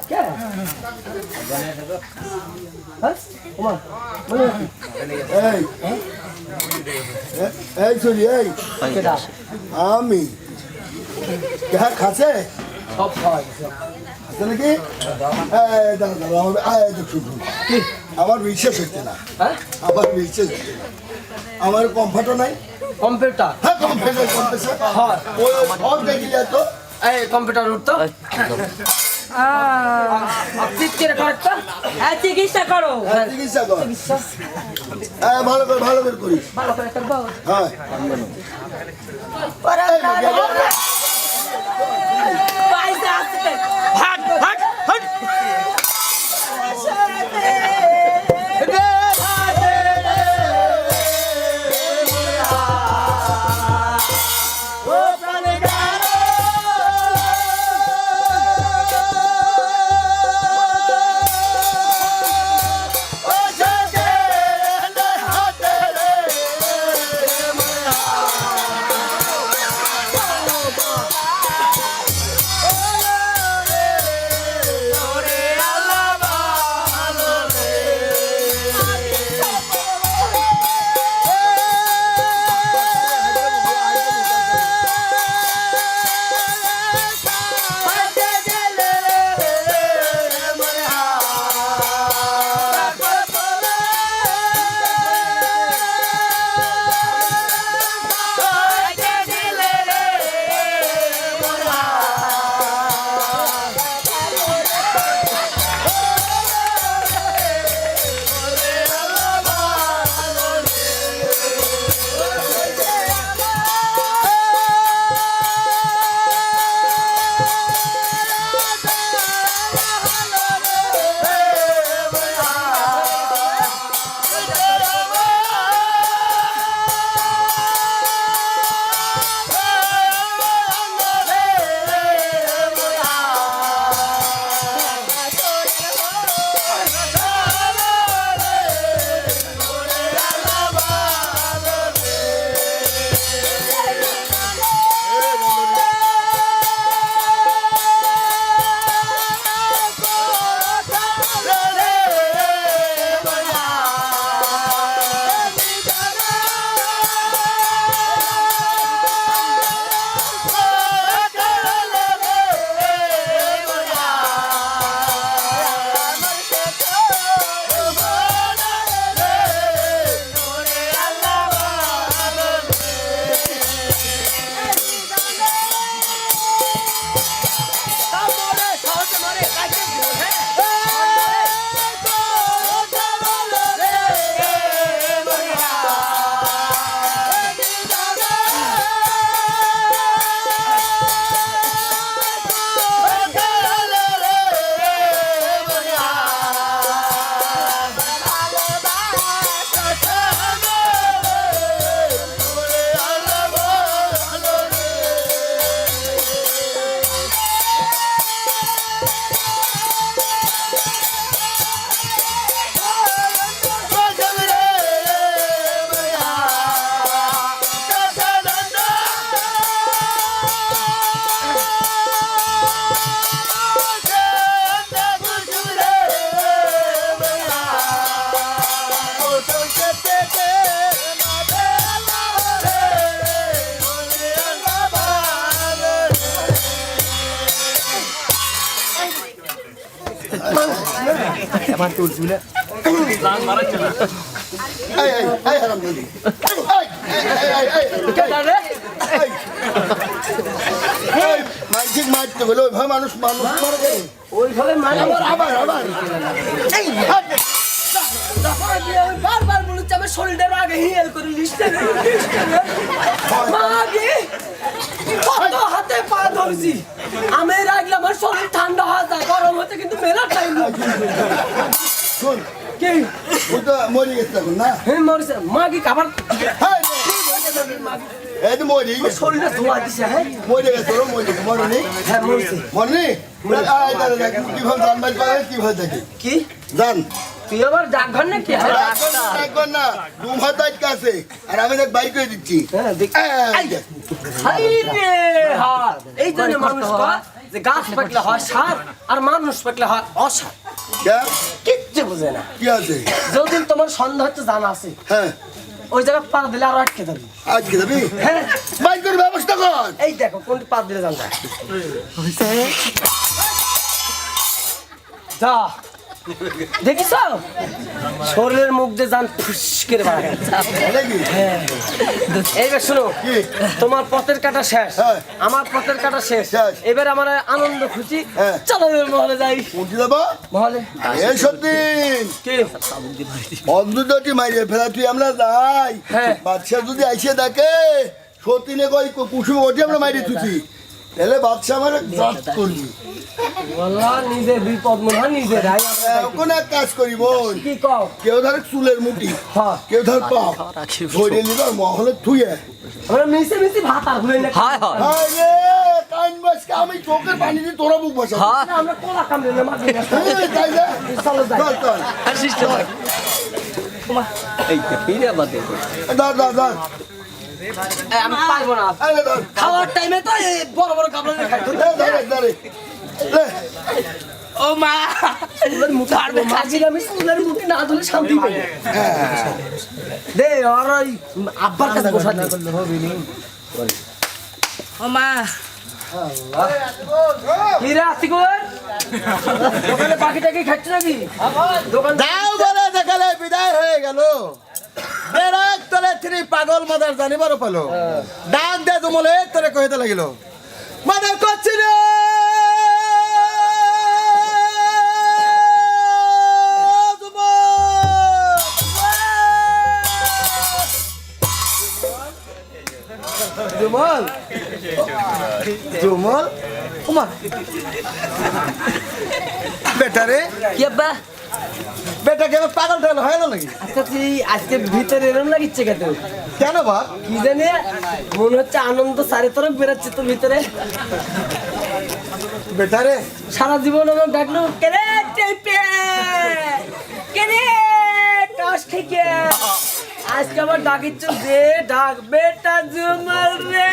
কে হ্যাঁ ওমা বলে এই এই চলি এই কেডা আমি কে খাচ্ছে সব খাওয়া আছে নাকি দাদা আমার বিশ্বাস হচ্ছে না হ্যাঁ আমার বিশ্বাস হচ্ছে না আমার কমফর্টও নাই কম্পিউটার হ্যাঁ কম্পিউটার হ্যাঁ ওই সব দেখিলে তো এই কম্পিউটার উঠতো আপনি কি করতে চিকিৎসা করো চিকিৎসা কর হ্যাঁ ভালো করে করিস ভালো করে করবো হ্যাঁ পয়সা আছে হাট হাট হাট আমার তোর শুনে জান মারাচ্ছে না এই হারামজাদি এই মাইজিক মারতে বলে ওইভাবে মানুষ মারা যায় ওইভাবে মানে আবার এই বারবার বলছে আমার শরীরটার আগে হিয়াল করে লিস্টে মাগে কত হাতে পা ধরছি আমি রাখলে আমার শরীর ঠান্ডা হয়ে যায় গরম হতে কিন্তু মেলা টাইম শোন কি ও তো মরে গেছে এখন না হ্যাঁ মরছে মাগে খাবার এই তো মরে গেছে শরীরটা ধোয়া দিছে হ্যাঁ মরে গেছে তোর মরনি হ্যাঁ মরছে মরনি কিভাবে জান বাজ পাবে কিভাবে দেখি কি জান তুই আবার ডাকঘর নাকি? একবার না দুম হাত আটকে আছে আর আমি দেখ বাইক করে দিচ্ছি হ্যাঁ, এই দেখ। হাই রে হাত। এই জন্য মানুষ কয় যে গাছ পাকলে হয় সার আর মানুষ পাকলে হয় অসার। কে? কিচ্ছু বুঝে না। কি আছে? যদিন তোমার সন্দেহ হচ্ছে জানা আছে, হ্যাঁ ওই জায়গায় পা দিলে আরো আটকে যাবি। আজকে যাবি হ্যাঁ, বাইক করে ব্যবস্থা কর। এই দেখো কোনটি পা দিলে জানবা। যা দেখিস শরীরের মুখ দিয়ে যান ফুস করে বার হয়ে গেছে। নাকি? এইবার শোনো, কি? তোমার পথের কাটা শেষ, হ্যাঁ। আমার পথের কাটা শেষ। শেষ। এবার আমার আনন্দ খুশি, হ্যাঁ। চলো এবার মহলে যাই। উঠে যাবো মহলে এই সত্যিন কি? অন্ধটি মাইরে ফেলা তুই আমরা যাই হ্যাঁ। বাদশা যদি আইসে দেখে সতীনে কই কুসুম ওটি আমরা মাইরে তুছি তাহলে বাদশা আমার জাত করবি বললা নিজের বিপদ মনে হয় নিজের। এখন এক কাজ করি বোন কি কও? কেউ ধর চুলের মুটি হ্যাঁ। কেউ ধর পাও ধরে নিল মহলে থুয়ে আমরা মিশে মিশে ভাত আর হই না। হায় হায় হায় রে কান বসকে আমি চোখের পানি দিয়ে তোরা বুক বসা হায় আমরা কোলা কামড়ে না মাঝে তাই না চলো যাই। চল চল আর সিস্টেম এই ফিরে বাদে ধর ধর ধর আমি পারবো না। আরে ধর খাওয়ার টাইমে তো এই বড় বড় কামড়ে খাই। ধরে ধরে লে ও মা, চুলের মুঠি ধরবো। মাঝির আমি চুলের মুঠি না ধরলে শান্তি পাই না। দে আর ওই আব্বার কাছে বসা দে। ও মা কি রে আসিকুর? দোকানে বাকিটাকে খাচ্ছ নাকি? দোকান যাও বলে দেখালে বিদায় হয়ে গেল বেরাক তলে তিনি পাগল মাদার জানিবার পেলো ডাক দে তুমলে তোরে কহিতে লাগিল মাদার করছি রে জুমল জুমল ওমা বেটা রে কি আব্বা? বেটা কেন পাগল টাগল হয় না নাকি আচ্ছা তুই আজকে ভিতরে এরম লাগিচ্ছে কেন? কেন বাপ কি জানি মনে হচ্ছে আনন্দ চারি তরফ বেরোচ্ছে তোর ভিতরে। বেটা রে সারা জীবন আমার ডাকলো কেরে টেপে কেরে টাস থেকে আজকে আমার ডাকিচ্ছ যে ডাক বেটা জুমাল রে।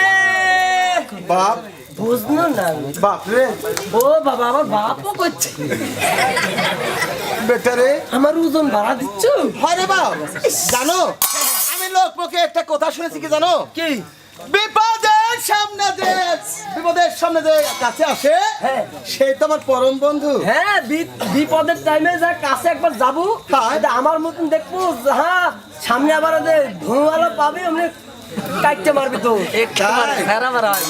বাপ বুঝলো না আমি। বাপ রে ও বাবা আমার বাপও করছে। বেটা রে আমার ওজন বাড়া দিচ্ছ হয় রে বাপ জানো আমি লোক মুখে একটা কথা শুনেছি কি জানো কি? বিপদের সামনে যে কাছে আসে হ্যাঁ। সে তো আমার পরম বন্ধু হ্যাঁ, বিপদের টাইমে যা কাছে একবার যাবো হ্যাঁ। আমার মতন দেখবো। হ্যাঁ, সামনে আবার যে ধোঁয়ালো পাবে অমনি কাটতে মারবি তো। ফেরা মারা হয়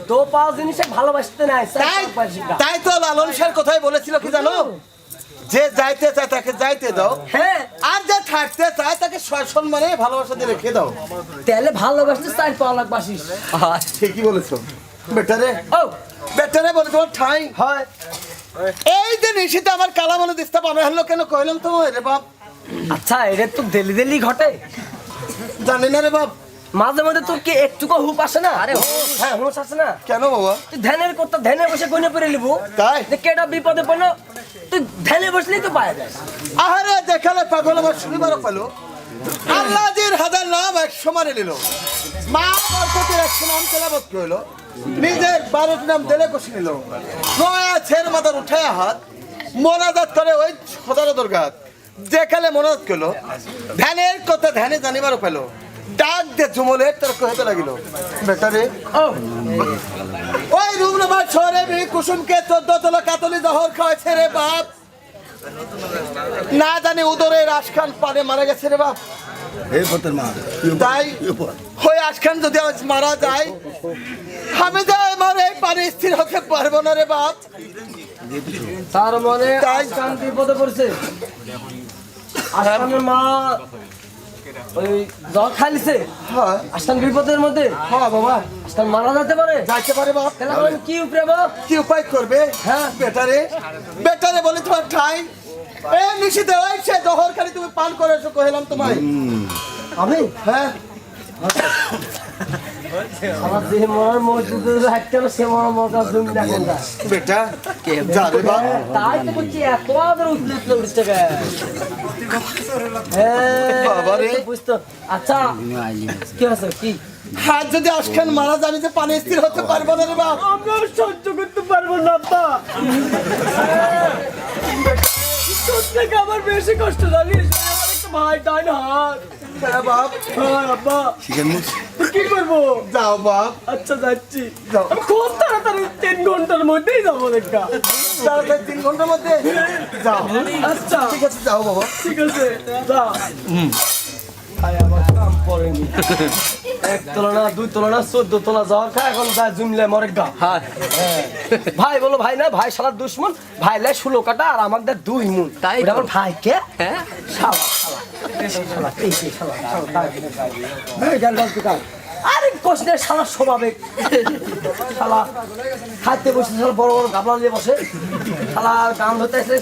তো পাওয়া জিনিসে ভালোবাসতে নাই। তাই তাই তো লালন স্যার কথাই বলেছিল কি জানো যে যাইতে চায় তাকে যাইতে দাও হ্যাঁ, আর যে থাকতে চায় তাকে সম্মানে ভালোবাসা দিয়ে রেখে দাও তাহলে ভালোবাসতে চাই পাওয়া লাগবাসিস। ঠিকই বলেছো বেটারে ও বেটারে বলে তোমার ঠাই হয়। এই যে নিশিতে আমার কালা বলে দিস্তা পাবে হলো কেন কইলাম তো রে বাপ আচ্ছা এটা তো দেলি দেলি ঘটে। জানি না রে বাপ মাঝে মাঝে তোর কি একটুকু হুপ আসে না? আরে হ্যাঁ, হুঁশ আসে না? কেন বাবা তুই ধ্যানের করতে ধ্যানে বসে গনে পড়ে নিবো তাই? যে কেটা বিপদে পড়লো তুই ধ্যানে বসলেই তো পাওয়া যায়। আহারে দেখালে পাগল আমার শুনিবার পেলো আল্লাহজির হাজার নাম এক সমানে নিল মা বরকতের 100 নাম তেলাবত কইল নিজের 12 নাম দেলে কষি নিল নয়া ছের মাথার উঠায় হাত মোনাজাত করে ওই খোদার দরগাত যেখানে মোনাজাত করলো ধ্যানের কথা ধ্যানে জানিবার পেলো ডাক দে জুমলের তোর কইতে লাগিল বেটারে ও ওই রুমনাবাদ শহরে বি কুসুমকে 14 তলা কাতলি জহর খাওয়াছে রে বাপ না জানি উদরে রাশখান পারে মারা গেছে রে বাপ এই পথের মা তাই ওই আশখান যদি আজ মারা যায় আমি যে আমার এই পানি স্থির হতে পারবো না রে বাপ তার মনে তাই? আসান বিপদে পড়ছে। আসানের মা ওই জল খাইছে। হ্যাঁ আসান বিপদের মধ্যে হ্যাঁ বাবা আসান মারা যেতে পারে। যাইতে পারে বাপ তাহলে বলেন কি উপরে বাপ? কি উপায় করবে হ্যাঁ। বেটারে বেটারে বলে তোমার ঠাই এ নিশিতে ওই সে জহর খালি তুমি পান করে এসো কহিলাম তোমায় আমি হ্যাঁ আমার যে মরার মসজিদে হাঁটতে হবে সে মরার মরকা জমি দেখেন না বেটা যা রে বাপ তাই তো বলছি এত আদর উঠলে উঠতে গে বাবারে। বুঝতো আচ্ছা কি আছে কি হাত যদি আজখান মারা যাবে যে পানি স্থির হতে পারবো না রে বাপ আমরা সহ্য করতে পারবো না আব্বা তোর থেকে আমার বেশি কষ্ট জানিস আমার একটা ভাই তাই না হাত হ্যাঁ বাপ হ্যাঁ আব্বা তুই কি করবো যাও বাপ আচ্ছা যাচ্ছি যাও। আমি খুব তাড়াতাড়ি 3 ঘন্টার মধ্যেই যাবো দেখা তাড়াতাড়ি 3 ঘন্টার মধ্যে যাও আচ্ছা ঠিক আছে যাও বাবা ঠিক আছে যা আয় আমার কাম পড়েনি 1 তলা না 2 তলা না 14 তলা যাওয়ার খা এখন যা জুমলে মরে গা হ্যাঁ ভাই বলো ভাই না ভাই শালা দুশ্মন ভাই লাই 16 কাটা আর আমাদের 2 মুন তাই এটা আমার তো। ভাই কে হ্যাঁ শালা শালা এই শালা ভাই গেল দোকান আরে কোশনে শালা স্বভাবে শালা খাইতে বসে শালা বড় বড় গাবলা নিয়ে বসে শালা গান হতে আছে